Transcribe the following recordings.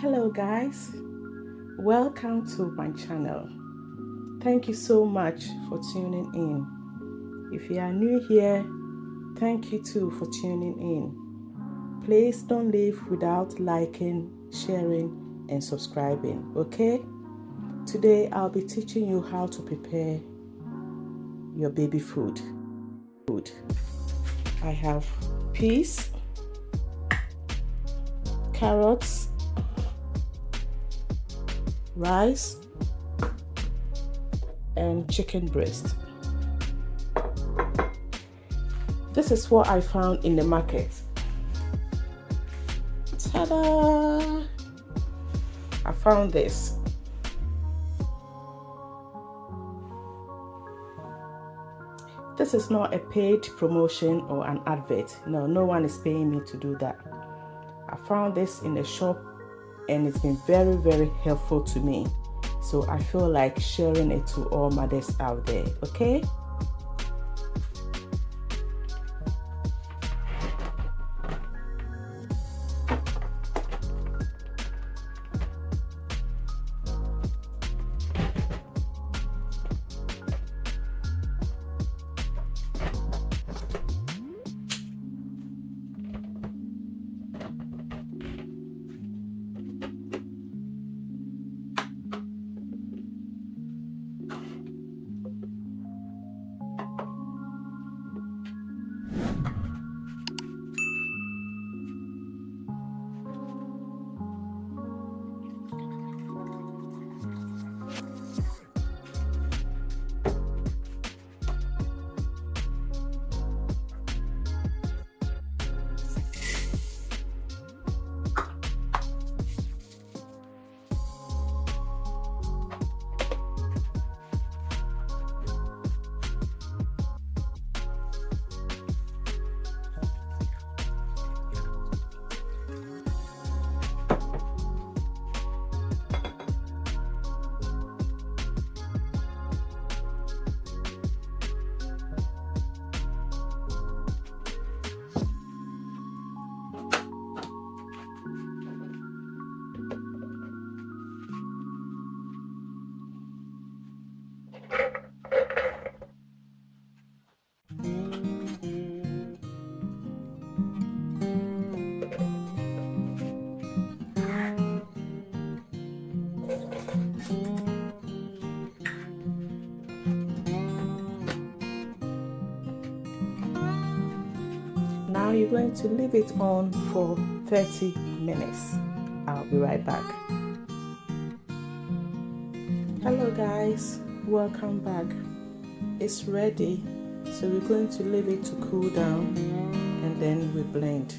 Hello guys, welcome to my channel. Thank you so much for tuning in. If you are new here, thank you too for tuning in. Please don't leave without liking, sharing and subscribing, okay? Today I'll be teaching you how to prepare your baby food. I have peas, carrots, rice and chicken breast. This is what I found in the market. Ta-da! I found this. This is not a paid promotion or an advert. No one is paying me to do that. I found this in a shop and it's been very helpful to me. So I feel like sharing it to all mothers out there, okay? Now you're going to leave it on for 30 minutes. I'll be right back. Hello guys, welcome back. It's ready, so we're going to leave it to cool down and then we blend.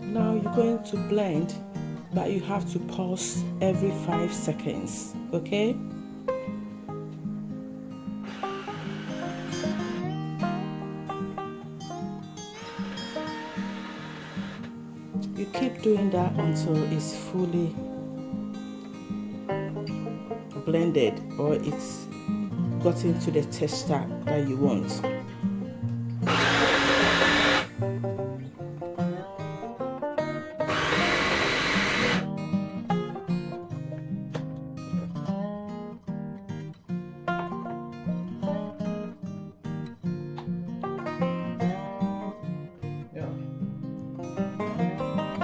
Now you're going to blend, but you have to pause every 5 seconds, okay? You keep doing that until it's fully blended or it's gotten to the texture that you want.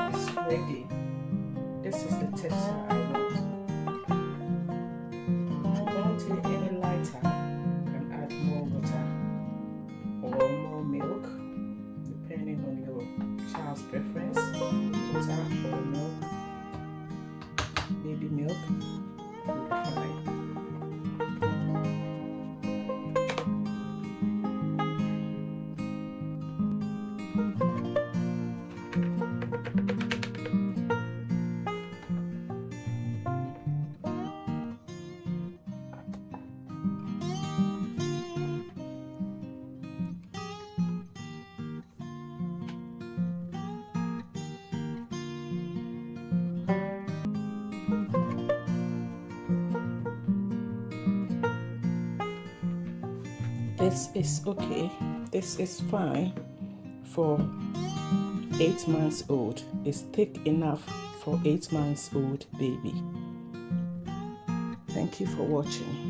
It's ready. This is the texture I want. If you want it any lighter, you can add more water or more milk, depending on your child's preference. Water or milk, baby milk, will be fine. This is okay. This is fine for 8 months old. It's thick enough for 8 months old baby. Thank you for watching.